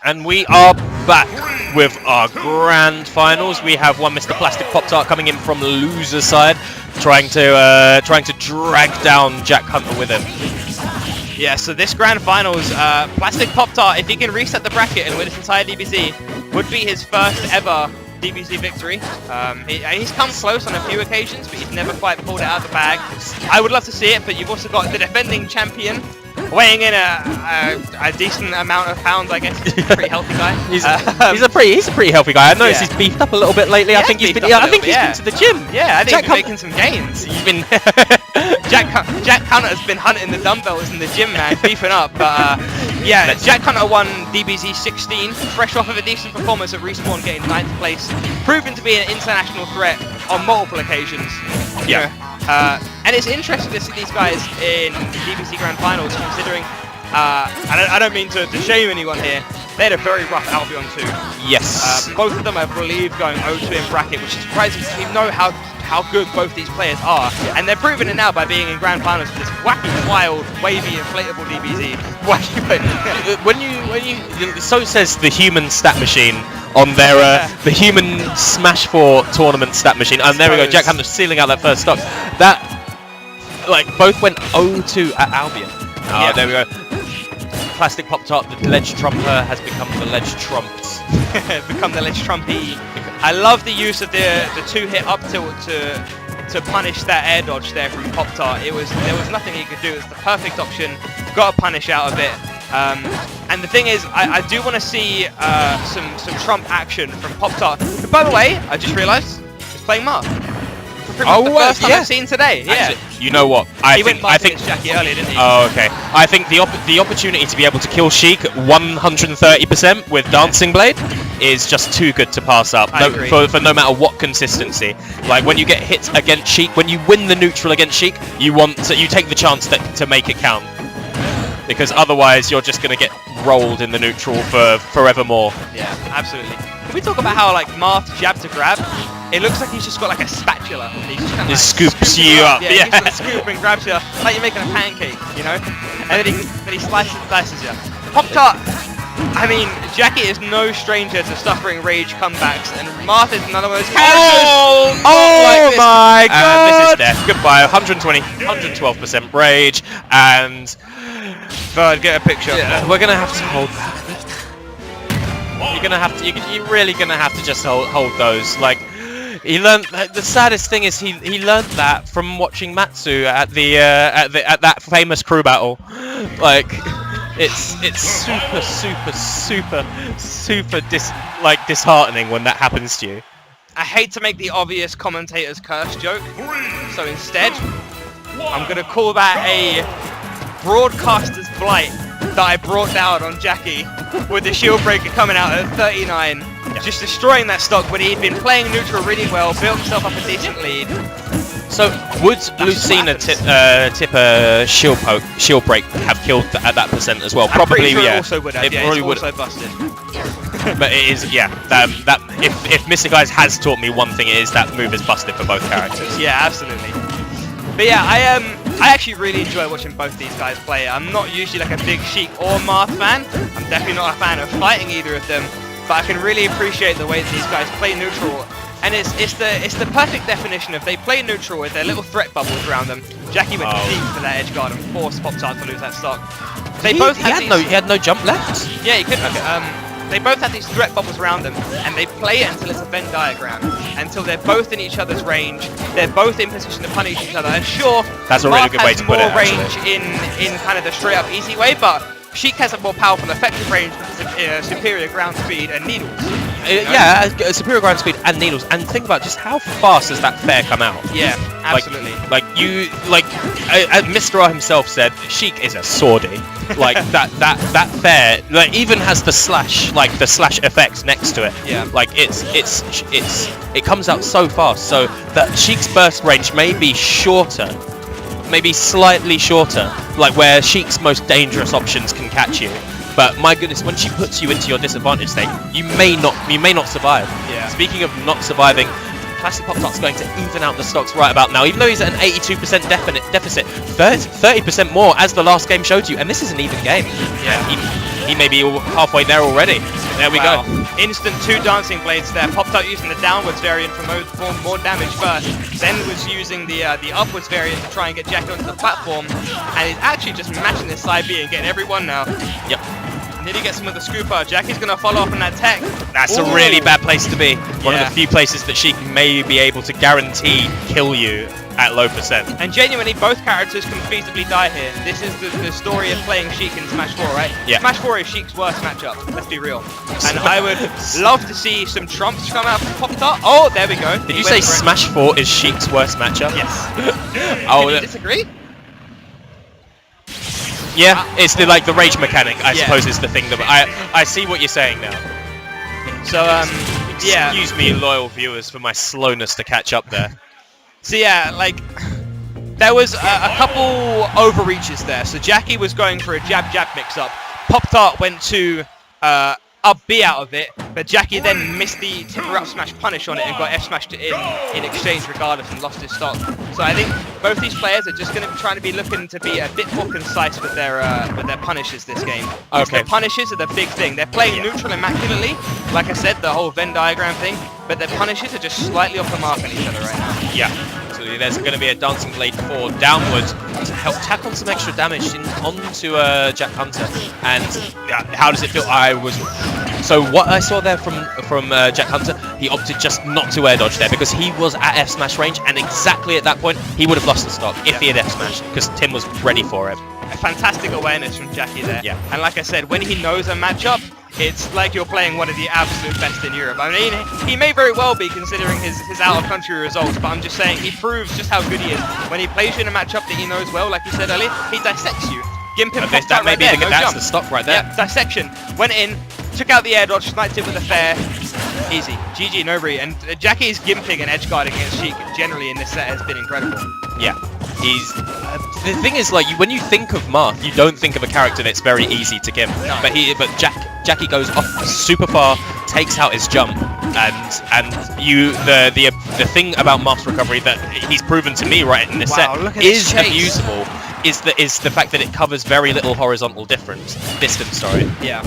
And we are back with our grand finals. We have one Mr. Plastic Poptart coming in from the loser side, trying to drag down Jack Hunter with him. Yeah, so this grand finals, Plastic Poptart, if he can reset the bracket and win this entire DBZ, would be his first ever DBZ victory. He's come close on a few occasions, but he's never quite pulled it out of the bag. I would love to see it, but you've also got the defending champion weighing in a decent amount of pounds, I guess. He's a pretty healthy guy. He's a pretty healthy guy. I noticed he's beefed up a little bit lately. I think he's been to the gym. Yeah, I think he's making some gains. He's been Jack Hunter has been hunting the dumbbells in the gym, man, beefing up. But yeah, Jack Hunter won DBZ 16, fresh off of a decent performance at Respawn, getting 9th place, proven to be an international threat on multiple occasions. Yeah. And it's interesting to see these guys in the DBZ Grand Finals, considering, I don't mean to shame anyone here, they had a very rough Albion too. Yes. Both of them, I believe, going 0-2 in bracket, which is surprising because we know how good both these players are. Yeah. And they're proving it now by being in Grand Finals for this wacky, wild, wavy, inflatable DBZ. So says the human stat machine on their the human Smash 4 tournament stat machine, and there we go, Jack Hunter sealing out that first stock. That, like, both went 0-2 at Albion. Yeah. There we go. Plastic Poptart, the ledge trumper, has become the ledge trumps. Become the ledge trumpy. I love the use of the 2-hit up tilt to punish that air dodge there from Poptart. There was nothing he could do. It was the perfect option. Got a punish out of it. And the thing is, I do want to see some trump action from Poptart. But by the way, I just realised he's playing Marth. The first time I've seen today. Yeah. Actually, you know what? I think Jacky earlier, didn't he? Oh, okay. I think the opportunity to be able to kill Sheik 130% with Dancing Blade is just too good to pass up. For no matter what consistency. Like when you get hit against Sheik, when you win the neutral against Sheik, you take the chance to make it count. Because otherwise you're just going to get rolled in the neutral for forevermore. Yeah, absolutely. Can we talk about how, like, Marth jab to grab? It looks like he's just got like a spatula. And he's just kind of scoops you up. Yeah, he just scoop and grabs you like you're making a pancake, you know? And then he slices and dices you. Poptart! I mean, Jacky is no stranger to suffering rage comebacks, and Marth is another one of those characters. Oh my god! This is death. Goodbye. 120, 112% rage, and Bird, get a picture. Yeah, we're gonna have to hold that. You're gonna have to. You're really gonna have to just hold those. Like, he learned. The saddest thing is he learned that from watching Matsu at that famous crew battle. Like, it's super disheartening when that happens to you. I hate to make the obvious commentator's curse joke, so instead, I'm gonna call that a broadcaster's blight that I brought down on Jacky with the shield breaker coming out at 39, just destroying that stock when he'd been playing neutral really well, built himself up a decent lead. So would Lucina tip a shield break have killed at that percent as well? Probably, sure yeah. It also would have. It yeah, probably it's also busted. But it is, yeah. That if Mr. Guys has taught me one thing, it is that move is busted for both characters. Yeah, absolutely. But yeah, I actually really enjoy watching both these guys play. I'm not usually like a big Sheik or Marth fan. I'm definitely not a fan of fighting either of them. But I can really appreciate the way that these guys play neutral. And it's the perfect definition of they play neutral with their little threat bubbles around them. Jacky went deep for that edge guard and forced Poptart to lose that stock. He had no jump left. Yeah, he couldn't. They both have these threat bubbles around them, and they play it until it's a Venn diagram, until they're both in each other's range, they're both in position to punish each other. And sure, that's a really good way to put it. Marth has more range in kind of the straight up easy way, but Sheik has a more powerful effective range because of superior ground speed and needles. Yeah, superior ground speed and needles. And think about just how fast does that fair come out? Yeah, absolutely. Like Mr. R himself said, Sheik is a swordie. Like that fair, like even has the slash effects next to it. Yeah. Like it comes out so fast. So that Sheik's burst range may be shorter. Maybe slightly shorter, like where Sheik's most dangerous options can catch you. But my goodness, when she puts you into your disadvantage state, you may not survive. Yeah. Speaking of not surviving, Plastic Poptart's going to even out the stocks right about now. Even though he's at an 82% deficit, 30% more as the last game showed you, and this is an even game. Yeah. he may be halfway there already. There we go. Instant 2 dancing blades there. Poptart using the downwards variant for more damage first. Then was using the upwards variant to try and get Jacky onto the platform. And he's actually just matching this side B and getting everyone now. Yep. Nearly gets him with the scooper. Jacky's going to follow up on that tech. That's a really bad place to be. One of the few places that she may be able to guarantee kill you at low percent. And genuinely, both characters can feasibly die here. This is the story of playing Sheik in Smash 4, right? Yeah. Smash 4 is Sheik's worst matchup, let's be real. And I would love to see some trumps come out from Poptart. Oh, there we go. Did you say Smash 4 is Sheik's worst matchup? Yes. Oh, Can you disagree? Yeah, it's the rage mechanic, I suppose, is the thing that I see what you're saying now. So yeah. Excuse me, loyal viewers, for my slowness to catch up there. So yeah, there was a couple overreaches there. So Jacky was going for a jab-jab mix-up. Poptart went to up B out of it, but Jacky then missed the tipper up smash punish on it and got F smashed in exchange regardless and lost his stock. So I think both these players are just going to be trying to be looking to be a bit more concise with their punishes this game. Okay. Their punishes are the big thing. They're playing neutral immaculately, like I said, the whole Venn diagram thing, but their punishes are just slightly off the mark on each other right now. Yeah. So there's going to be a Dancing Blade 4 downwards to help tack on some extra damage onto Jack Hunter. And how does it feel? So what I saw there from Jack Hunter, he opted just not to air dodge there because he was at F smash range, and exactly at that point he would have lost the stock if he had F smashed because Tim was ready for him. A fantastic awareness from Jacky there. Yeah. And like I said, when he knows a matchup, it's like you're playing one of the absolute best in Europe. I mean, he may very well be considering his out-of-country results, but I'm just saying he proves just how good he is. When he plays you in a matchup that he knows well, like you said earlier, he dissects you. Gimp him That may right be there, that's jump. the stop right there. Yeah, dissection. Went in, took out the air dodge, sniped it with a fair. Easy. GG, no re. And Jacky's gimping and edge guarding against Sheik generally in this set has been incredible. Yeah. He's the thing is, when you think of Marth, you don't think of a character that's very easy to gimp. No. But Jacky goes off super far, takes out his jump, and the thing about Marth's recovery that he's proven to me right in this set is abusable is the fact that it covers very little horizontal distance. Sorry. Yeah.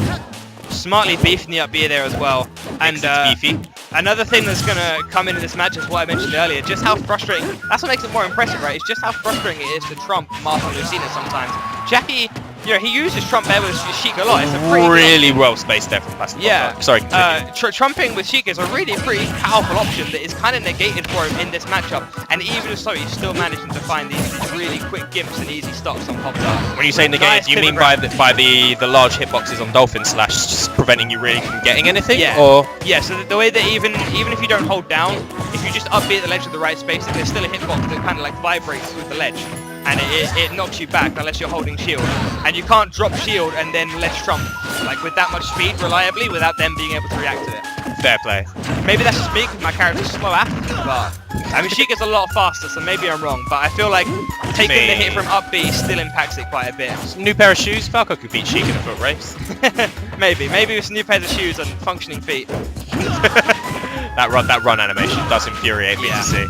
Smartly beefing the up B there as well. And beefy. Another thing that's going to come into this match is what I mentioned earlier, just how frustrating, that's what makes it more impressive, right? It's just how frustrating it is to trump Marth and Lucina sometimes. Jacky, he uses trump there with Sheik a lot. It's a really well spaced there from Plastic. Yeah. Sorry. Trumping with Sheik is a really pretty powerful option that is kind of negated for him in this matchup. And even so, he's still managing to find these really quick gimps and easy stocks on Poptart. When you say negated, do you mean by the large hitboxes on Dolphin Slash just preventing you really from getting anything? Yeah. Or So the way that even if you don't hold down, if you just up B at the ledge of the right space, there's still a hitbox that kind of vibrates with the ledge. And it knocks you back unless you're holding shield. And you can't drop shield and then ledge trump with that much speed reliably without them being able to react to it. fair play. Maybe that's just me because my character's slow after, but I mean Sheik is a lot faster, so maybe I'm wrong. But I feel like taking the hit from up B still impacts it quite a bit. New pair of shoes, Falco could beat Sheik in a foot race. maybe with some new pairs of shoes and functioning feet. that run animation does infuriate me to see.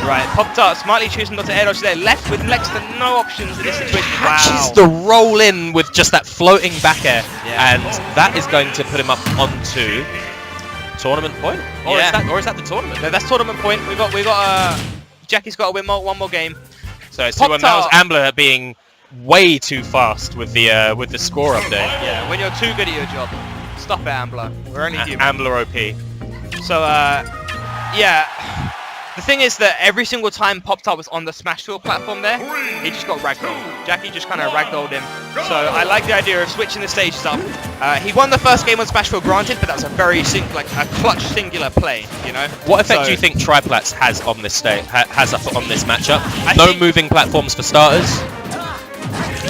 Right, Poptart smartly choosing not to air dodge there, left with next to no options in this situation. Catches the roll in with just that floating back air, and that is going to put him up onto tournament point. Or is that the tournament? No, that's tournament point. We got Jacky's got to win one more game. So it's 2-1 now. Ambler being way too fast with the score up there. Yeah, when you're too good at your job, stop it, Ambler. We're only human. Ambler OP. So yeah. The thing is that every single time Poptart was on the Smash Tool platform there, he just got ragdolled. Jacky just kind of ragdolled him. So I like the idea of switching the stages up. He won the first game on Smash Tool, granted, but that was a very a clutch singular play, you know? What effect do you think Triplats has on this has on this matchup? No moving platforms for starters.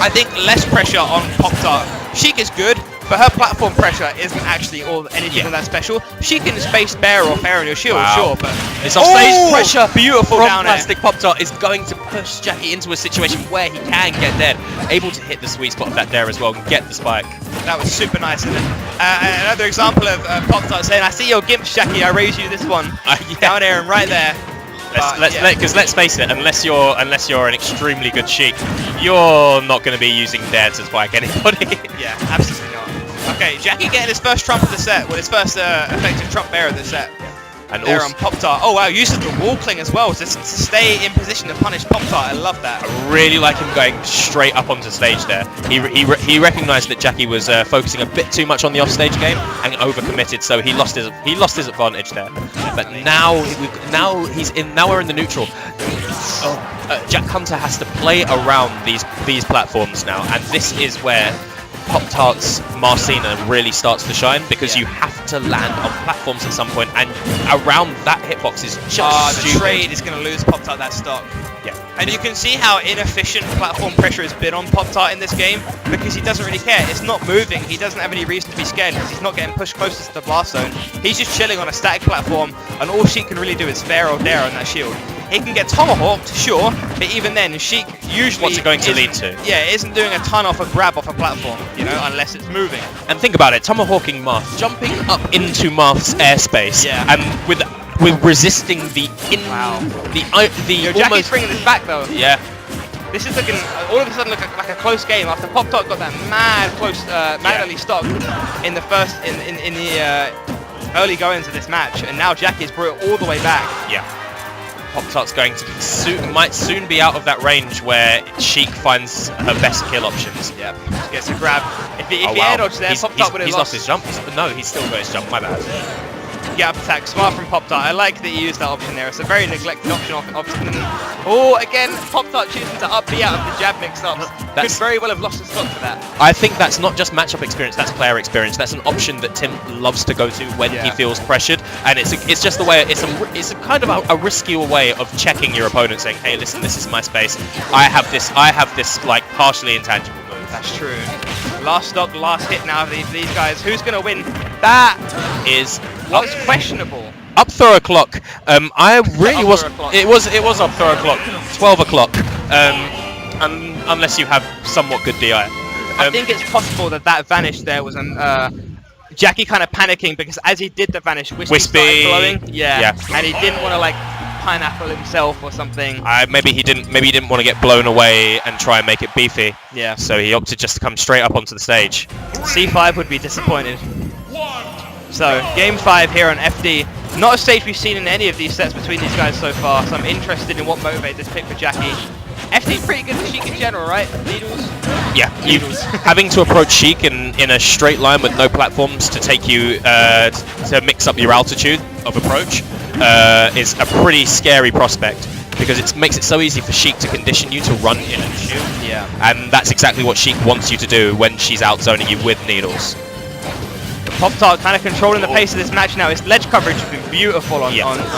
I think less pressure on Poptart. Sheik is good, but her platform pressure isn't actually anything all that special. She can space bear or fair on your shield, sure, but this offstage pressure beautiful from down Plastic Poptart is going to push Jacky into a situation where he can get dead, able to hit the sweet spot of that dare as well and get the spike. That was super nice. And another example of Poptart saying, "I see your gimps, Jacky. I raise you this one down there and right there." Because let's face it, unless you're an extremely good Sheik, you're not going to be using dare to spike anybody. Yeah, absolutely not. Okay, Jacky getting his first trump of the set, with his first effective trump bear of the set. And there also, on Poptart. Oh wow, uses the wall cling as well to stay in position to punish Poptart. I love that. I really like him going straight up onto stage there. He recognised that Jacky was focusing a bit too much on the offstage game and overcommitted, so he lost his advantage there. But now we're in the neutral. Jack Hunter has to play around these platforms now, and this is where Poptart's Marcina really starts to shine, because you have to land on platforms at some point, and around that hitbox is just the trade is going to lose Poptart that stock. Yeah. And you can see how inefficient platform pressure has been on Poptart in this game, because he doesn't really care. It's not moving. He doesn't have any reason to be scared because he's not getting pushed closest to the BlastZone. He's just chilling on a static platform, and all Sheik can really do is fair or dare on that shield. He can get tomahawked, sure, but even then, Sheik usually... What's it going to lead to? Yeah, it isn't doing a ton off a grab off a platform, you know, unless it's moving. And think about it, tomahawking Marth, jumping up into Marth's airspace, and with resisting the Jacky's almost bringing this back though. Yeah. This is looking all of a sudden like a close game after Poptart got that mad close, mad early stock in the first in the early goings of this match, and now Jacky's brought it all the way back. Yeah. Poptart's going to might soon be out of that range where Sheik finds her best kill options. Yep. Gets a grab. If he air dodged there, Poptart would have lost his jump. No, he's still got his jump. My bad. Gap attack, smart from Poptart. I like that he used that option there. It's a very neglected option. Oh, again, Poptart choosing to up B out of the jab mix-ups. Could very well have lost his stock for that. I think that's not just matchup experience, that's player experience. That's an option that Tim loves to go to when he feels pressured, and it's just the way it's a kind of a riskier way of checking your opponent, saying, hey, listen, this is my space. I have this like partially intangible move. That's true. Last stock, last hit now of these guys. Who's gonna win? That is was questionable. Up throw o'clock. I really was. It was up throw o'clock. 12 o'clock. Unless you have somewhat good DI. I think it's possible that vanish there was Jacky kind of panicking, because as he did the vanish, Wispy started blowing. Yeah. And he didn't want to like pineapple himself or something. Maybe he didn't want to get blown away and try and make it beefy. Yeah. So he opted just to come straight up onto the stage. C5 would be disappointed. So, game 5 here on FD. Not a stage we've seen in any of these sets between these guys so far, so I'm interested in what motivates this pick for Jacky. FD's pretty good for Sheik in general, right? Needles? Yeah, having to approach Sheik in a straight line with no platforms to take you, to mix up your altitude of approach, is a pretty scary prospect, because it makes it so easy for Sheik to condition you to run in and shoot. Yeah. And that's exactly what Sheik wants you to do when she's outzoning you with needles. Poptart kind of controlling the pace of this match now. His ledge coverage has been beautiful on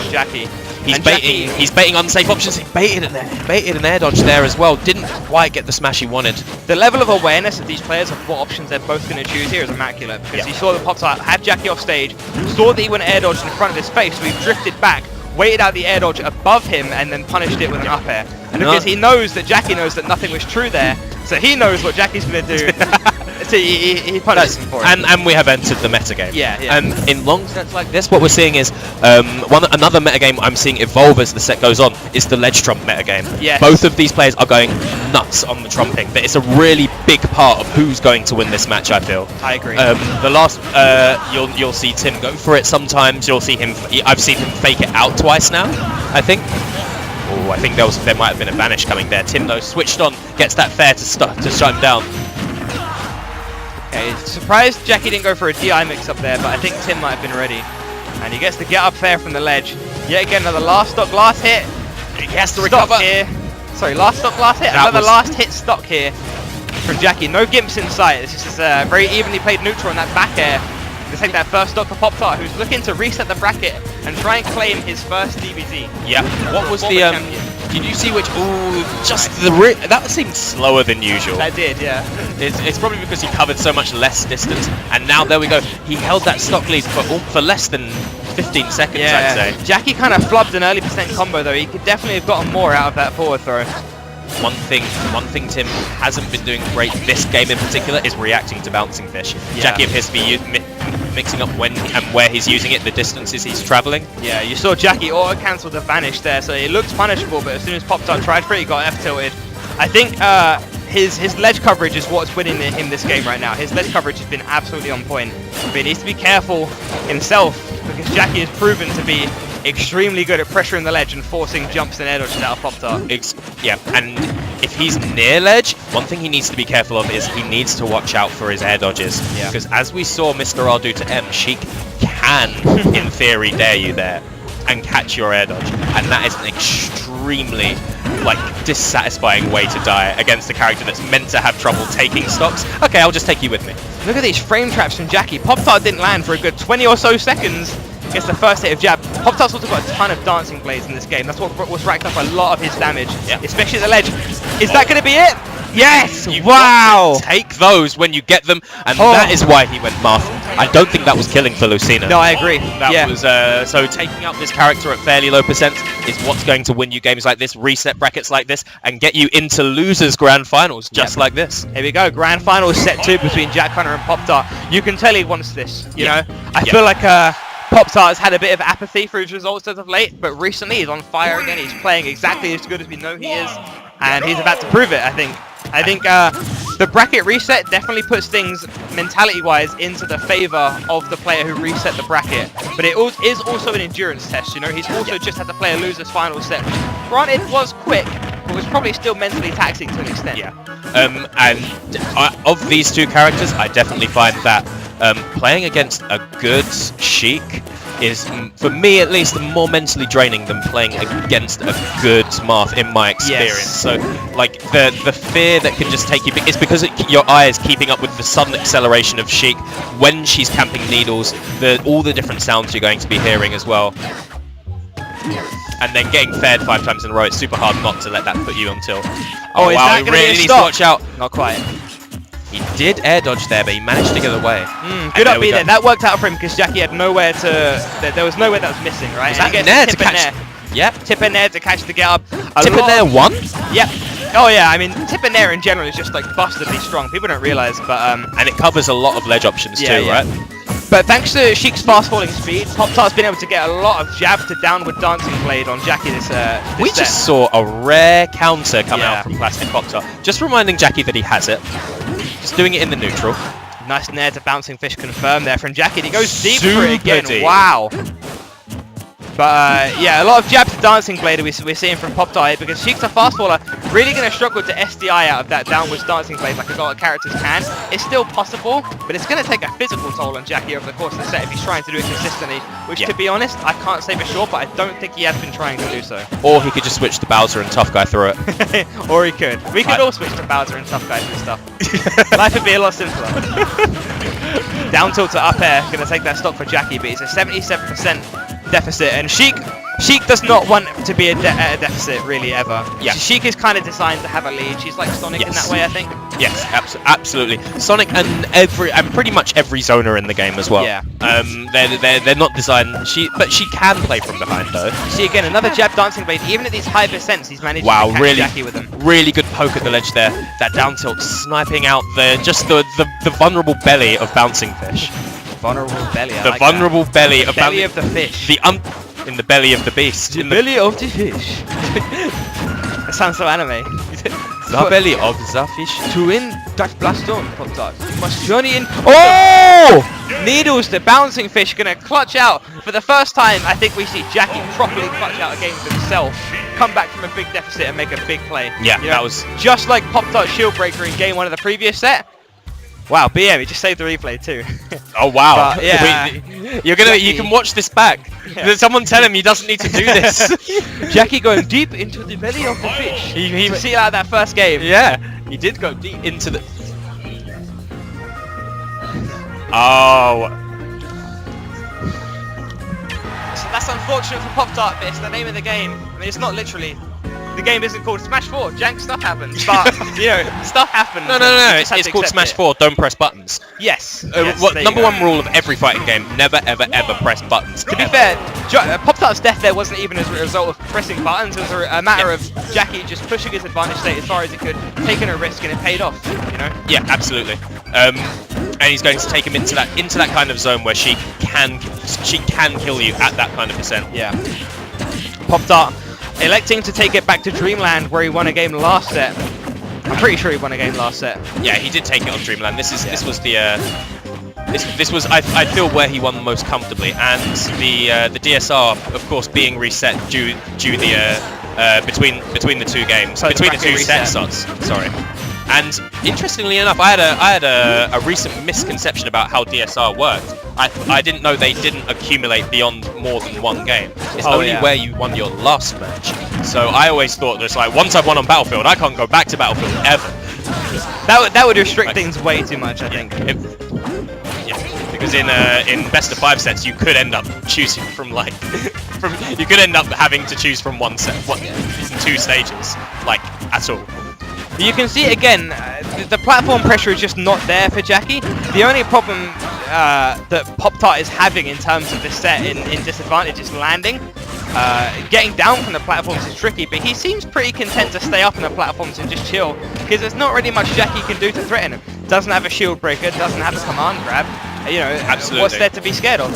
Jacky. He's baiting unsafe options. He baited an air dodge there as well. Didn't quite get the smash he wanted. The level of awareness of these players of what options they're both going to choose here is immaculate, because he saw that Poptart had Jacky off stage, saw that he went air dodge in front of his face, so he drifted back, waited out the air dodge above him, and then punished it with an up air. And because he knows that Jacky knows that nothing was true there, so he knows what Jacky's going to do. So he punishes him for it. And we have entered the metagame. Yeah. And in long sets like this, what we're seeing is another metagame I'm seeing evolve as the set goes on is the ledge trump metagame. Yes. Both of these players are going nuts on the trumping. It's a really big part of who's going to win this match, I feel. I agree. The last, you'll see Tim go for it sometimes. You'll see him. I've seen him fake it out twice now, I think. Oh, I think there might have been a vanish coming there. Tim though switched on, gets that fair to shut him down. Okay, surprised Jacky didn't go for a DI mix-up there, but I think Tim might have been ready. And he gets the get up fair from the ledge. Yet again, another last stock, last hit. He has to recover. Here. Sorry, last stock, last hit. Another last hit stock here from Jacky. No gimps in sight. This is a very evenly played neutral on that back air. To take that first stock for Poptart, who's looking to reset the bracket and try and claim his first DBZ. Yeah. What was the did you see which? Ooh, just that seemed slower than usual. That did, yeah. It's probably because he covered so much less distance, and now there we go. He held that stock lead for less than 15 seconds, I'd say. Jacky kind of flubbed an early percent combo though. He could definitely have gotten more out of that forward throw. One thing Tim hasn't been doing great this game in particular is reacting to bouncing fish. Yeah. Jacky appears to be mixing up when and where he's using it, the distances he's travelling. Yeah, you saw Jacky auto-cancel the vanish there, so it looks punishable, but as soon as Poptart tried for it, he got F-tilted. I think his ledge coverage is what's winning him this game right now. His ledge coverage has been absolutely on point. But he needs to be careful himself because Jacky has proven to be extremely good at pressuring the ledge and forcing jumps and air dodges out of Poptart. Yeah, and if he's near ledge, one thing he needs to be careful of is he needs to watch out for his air dodges. Yeah. Because as we saw Mr. R do to M, Sheik can, in theory, dare you there and catch your air dodge. And that is an extremely, like, dissatisfying way to die against a character that's meant to have trouble taking stocks. Okay, I'll just take you with me. Look at these frame traps from Jacky. Poptart didn't land for a good 20 or so seconds. Gets the first hit of jab. Poptart's also got a ton of dancing blades in this game. That's what's racked up a lot of his damage, especially at the ledge. Is that going to be it? Yes! Wow! Take those when you get them, and that is why he went Marth. I don't think that was killing for Lucina. No, I agree. That was so taking out this character at fairly low percent is what's going to win you games like this, reset brackets like this, and get you into losers grand finals just like this. Here we go, grand finals set 2 between Jack Hunter and Poptart. You can tell he wants this. You know, I feel like Poptart has had a bit of apathy for his results as of late, but recently he's on fire again. He's playing exactly as good as we know he is, and he's about to prove it, I think. I think the bracket reset definitely puts things mentality-wise into the favor of the player who reset the bracket. But it is also an endurance test, you know. He's also just had to play a loser's final set, which granted was quick, but was probably still mentally taxing to an extent. Yeah. And of these two characters, I definitely find that playing against a good Sheik is, for me at least, more mentally draining than playing against a good Marth in my experience. So, like, the fear that can just take you, it's because your eye is keeping up with the sudden acceleration of Sheik when she's camping needles, all the different sounds you're going to be hearing as well. And then getting fed 5 times in a row, it's super hard not to let that put you on tilt. Oh, wow, he really needs to watch out. Not quite. He did air dodge there, but he managed to get away. Good up B there. That worked out for him because Jacky had nowhere to... There was nowhere that was missing, right? Was that nair to catch? Yep. Tip and nair to catch the get up. Tip and nair won? Yep. Oh yeah, I mean, tip and nair in general is just like bustedly strong. People don't realize, but... And it covers a lot of ledge options too, right? But thanks to Sheik's fast falling speed, Poptart's been able to get a lot of jab to downward dancing blade on Jacky this We set. just saw a rare counter come out from Plastic Poptart. Just reminding Jacky that he has it. Just doing it in the neutral. Nice nair to bouncing fish confirmed there from Jacky. He goes deep Super for it again. deep. Wow. But yeah, a lot of jab to dancing blade we're seeing from Poptart because Sheik's a fast faller, really going to struggle to SDI out of that downwards dancing blade like a lot of characters can. It's still possible, but it's going to take a physical toll on Jacky over the course of the set if he's trying to do it consistently, which to be honest, I can't say for sure, but I don't think he has been trying to do so. Or he could just switch to Bowser and Tough Guy through it. Or he could. We could all switch to Bowser and Tough Guy through stuff. Life would be a lot simpler. Down tilt to up air, going to take that stock for Jacky, but it's a 77% deficit, and Sheik does not want to be a deficit really ever. Yeah. Sheik is kind of designed to have a lead. She's like Sonic in that way, I think. Yes, absolutely. Sonic and pretty much every zoner in the game as well. Yeah. They're not designed. But she can play from behind though. See again another jab dancing blade. Even at these high percents, he's managed to catch Jacky with them. Really good poke at the ledge there. That down tilt sniping out the vulnerable belly of bouncing fish. Vulnerable belly. The vulnerable belly of the fish. In the belly of the beast. The belly of the fish. That sounds so anime. The belly of the fish. To win that BlastZone, Poptart, you must journey in. Oh! Needles, the bouncing fish, gonna clutch out for the first time. I think we see Jacky properly clutch out a game for himself, come back from a big deficit and make a big play. Yeah, that was just like Poptart Shield Breaker in game 1 of the previous set. Wow, BM, he just saved the replay too. Oh wow! But, yeah, you can watch this back. Yeah. Someone tell him he doesn't need to do this. Jacky going deep into the belly of the fish. He see out of that first game. Yeah, he did go deep into the. Oh. So that's unfortunate for Poptart, but it's the name of the game. I mean, it's not literally. The game isn't called Smash 4. Jank stuff happens, but you know, stuff happens. No. It's called Smash 4. Don't press buttons. Yes. Number 1 rule of every fighting game: never, ever, ever press buttons. To be fair, Poptart's death there wasn't even as a result of pressing buttons. It was a matter of Jacky just pushing his advantage state as far as he could, taking a risk, and it paid off. You know. Yeah, absolutely. And he's going to take him into that kind of zone where she can kill you at that kind of percent. Yeah. Poptart electing to take it back to Dreamland where he won a game last set. I'm pretty sure he won a game last set. Yeah, he did take it on Dreamland. This was the this was I feel where he won most comfortably, and the DSR of course being reset due the between the two games, between the two set slots. Sorry. And interestingly enough, I had a recent misconception about how DSR worked. I didn't know they didn't accumulate beyond more than one game. It's only where you won your last match. So I always thought that it's like, once I've won on Battlefield, I can't go back to Battlefield ever. That would restrict things way too much, I think. Because in best of 5 sets, you could end up choosing from you could end up having to choose from one set, in 2 stages, like at all. You can see it again, the platform pressure is just not there for Jacky. The only problem that Poptart is having in terms of this set in disadvantage is landing. Getting down from the platforms is tricky, but he seems pretty content to stay up on the platforms and just chill, because there's not really much Jacky can do to threaten him. Doesn't have a shield breaker, doesn't have a command grab. You know, absolutely. What's there to be scared of?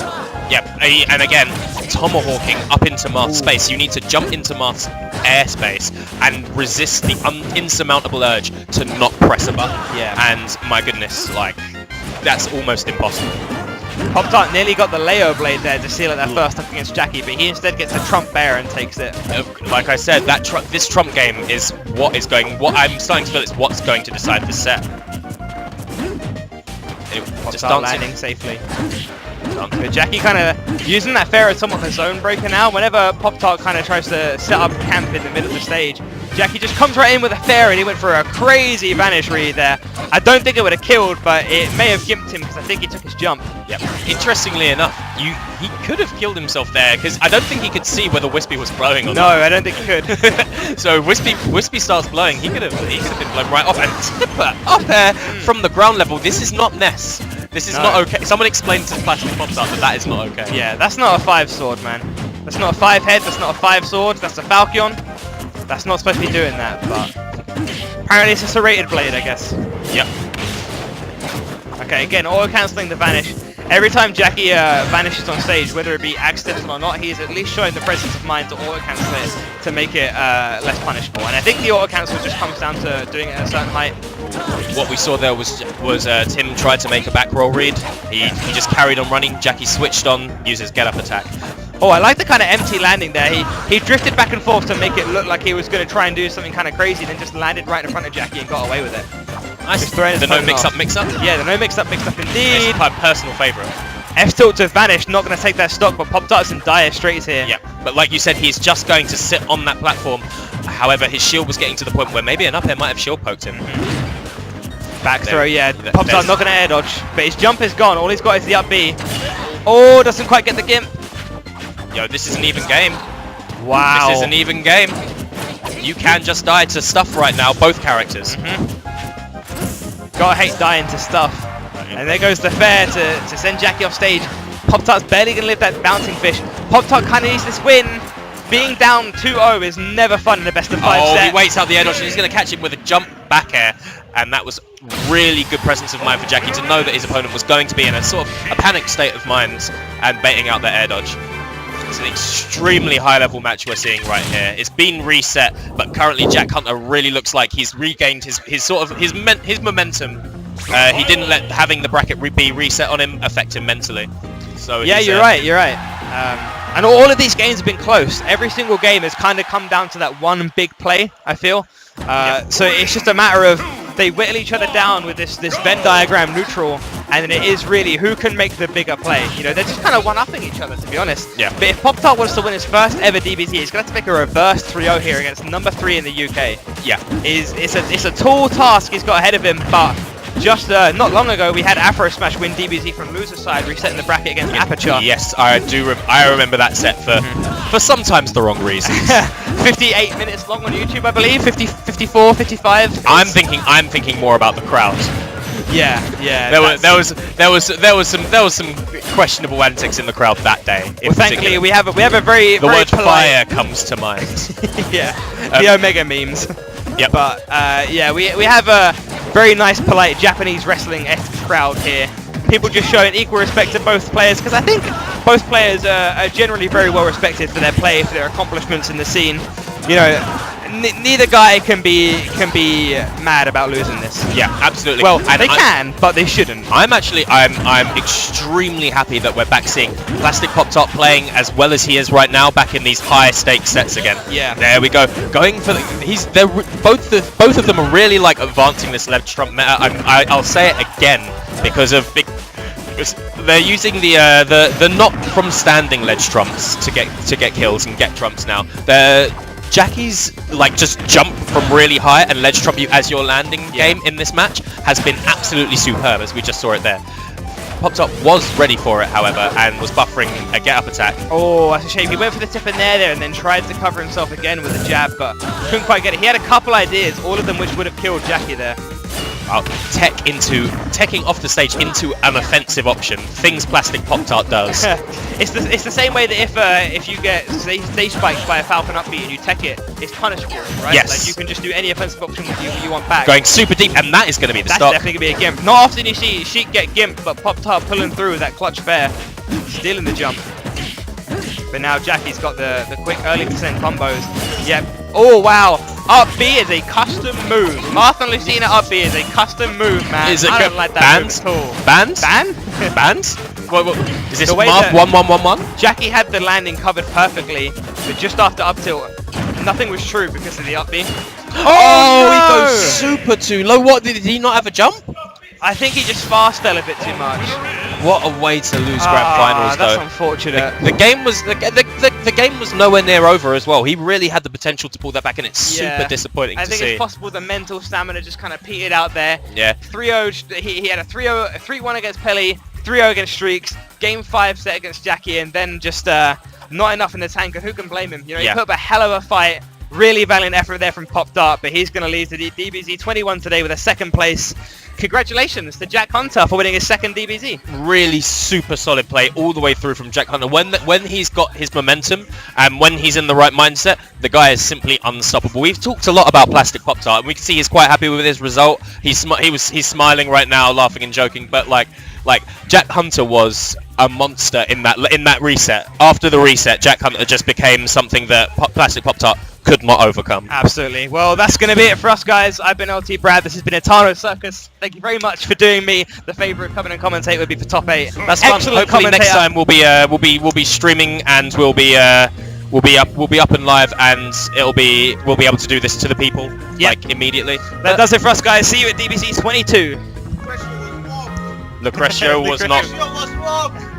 Yep, and again, tomahawking up into Marth's space. You need to jump into Marth's airspace and resist the insurmountable urge to not press a button. Yeah. And my goodness, like, that's almost impossible. Poptart nearly got the Leo blade there to seal it their first up against Jacky, but he instead gets a Trump Bear and takes it. Like I said, this Trump game is what I'm starting to feel it's what's going to decide the set. Just landing safely. But Jacky kind of using that fair as somewhat of a zone breaker now. Whenever Poptart kind of tries to set up camp in the middle of the stage, Jacky just comes right in with a fair, and he went for a crazy vanish read there. I don't think it would have killed, but it may have gimped him because I think he took his jump. Yep. Interestingly enough, he could have killed himself there, because I don't think he could see whether Wispy was blowing or not. No, I don't think he could. So Wispy starts blowing. He could have been blown right off. And Tipper up air from the ground level. This is not Ness. This is not okay. Someone explained to Plastic Poptart that is not okay. Yeah, that's not a 5 sword, man. That's not a 5 head. That's not a 5 sword. That's a Falcon. That's not supposed to be doing that, but apparently it's a serrated blade, I guess. Yep. Okay, again, auto-cancelling the vanish. Every time Jacky vanishes on stage, whether it be accidental or not, he is at least showing the presence of mind to auto-cancel it to make it less punishable. And I think the auto-cancel just comes down to doing it at a certain height. What we saw there was Tim tried to make a back roll read. He just carried on running. Jacky switched on, uses get up attack. Oh, I like the kind of empty landing there. He drifted back and forth to make it look like he was going to try and do something kind of crazy, then just landed right in front of Jacky and got away with it. Nice. The no mix-up mix-up? Yeah, the no mix-up mix-up indeed. It's my personal favourite. F-tilt to vanish, not going to take that stock, but Poptart's in dire straits here. Yeah, but like you said, he's just going to sit on that platform. However, his shield was getting to the point where maybe an up air might have shield poked him. Back throw, yeah. Poptart not going to air dodge, but his jump is gone. All he's got is the up B. Oh, doesn't quite get the gimp. Yo, this is an even game. Wow. This is an even game. You can just die to stuff right now, both characters. Gotta hate dying to stuff. And there goes the fair to send Jacky off stage. Poptart's barely gonna live that bouncing fish. Poptart kind of needs this win. Being down 2-0 is never fun in the best of 5 set. He waits out the air dodge, and he's gonna catch him with a jump back air. And that was really good presence of mind for Jacky to know that his opponent was going to be in a sort of a panicked state of mind and baiting out the air dodge. It's an extremely high-level match we're seeing right here. It's been reset, but currently Jack Hunter really looks like he's regained his momentum. He didn't let having the bracket be reset on him affect him mentally. So yeah, you're right. And all of these games have been close. Every single game has kind of come down to that one big play, I feel. So it's just a matter of they whittle each other down with this Venn diagram neutral, and then it is really who can make the bigger play. You know, they're just kind of one-upping each other, to be honest. Yeah. But if Poptart wants to win his first ever DBZ, he's going to have to make a reverse 3-0 here against number 3 in the UK. Yeah. It's a tall task he's got ahead of him, but just not long ago we had Afro Smash win DBZ from loser side, resetting the bracket against Aperture. Yes, I do. I remember that set for sometimes the wrong reasons. 58 minutes long on YouTube, I believe. 50, 54, 55. I'm thinking more about the crowd. Yeah. There was some questionable antics in the crowd that day. Well, thankfully we have a very the word polite... fire comes to mind. Yeah, the Omega memes. Yep. But yeah, we have a very nice, polite Japanese wrestling-esque crowd here. People just showing equal respect to both players, because I think both players are generally very well respected for their play, for their accomplishments in the scene. You know, neither guy can be mad about losing this. Yeah, absolutely. Well, and they can, but they shouldn't. I'm extremely happy that we're back seeing Plastic Poptart playing as well as he is right now, back in these high stakes sets again. Yeah. There we go. Going for both of them are really like advancing this ledge trump meta. I'll say it again because they're using the not from standing ledge trumps to get kills and get trumps now. Jacky's like just jump from really high and ledge trump you as your landing game in this match has been absolutely superb, as we just saw it there. Poptart was ready for it, however, and was buffering a get-up attack. Oh, that's a shame. He went for the tip in there and then tried to cover himself again with a jab, but couldn't quite get it. He had a couple ideas, all of them which would have killed Jacky there. Teching off the stage into an offensive option. Things Plastic Poptart does. It's the same way that if you get stage spiked by a Falcon upbeat and you tech it, it's punishable, right? Yes. Like you can just do any offensive option you want back. Going super deep, and that is going to be the That's stock. definitely going to be a gimp. Not often you see Sheik get gimp, but Poptart pulling through with that clutch fair, stealing the jump. But now Jacky's got the quick early percent combos. Yep. Oh wow, up B is a custom move. Martha Lucina up B is a custom move, man. I don't like that move at all. Bands? Ban? Bands? What, is this The way Marth that- 1-1-1-1? Jacky had the landing covered perfectly, but just after up tilt, nothing was true because of the up B. Oh, no! he goes super too low. What, did he not have a jump? I think he just fast fell a bit too much. What a way to lose grand finals, that's though. unfortunate. The game was nowhere near over as well. He really had the potential to pull that back, and it's super disappointing I to think see. it's possible the mental stamina just kind of petered out there. Yeah. 3-0. He had a 3-1 against Pelly, 3-0 against Streaks, Game 5 set against Jacky, and then just not enough in the tank. And who can blame him? You know, he put up a hell of a fight. Really valiant effort there from Poptart, but he's going to lead to the DBZ 21 today with a second place. Congratulations to Jack Hunter for winning his second DBZ. Really super solid play all the way through from Jack Hunter. When he's got his momentum and when he's in the right mindset, the guy is simply unstoppable. We've talked a lot about Plastic Poptart, and we can see he's quite happy with his result. He's smiling right now, laughing and joking. But like Jack Hunter was a monster in that reset. After the reset, Jack Hunter just became something that Plastic Poptart could not overcome. Absolutely. Well, that's going to be it for us, guys. I've been LT Brad. This has been Etano Circus. Thank you very much for doing me the favour of coming and commentate with me for top 8. That's fun. Hopefully next time we'll be streaming, and we'll be up and live, and we'll be able to do this to the people like immediately. That does it for us, guys. See you at DBZ 22. Lucretio was not. Was wrong.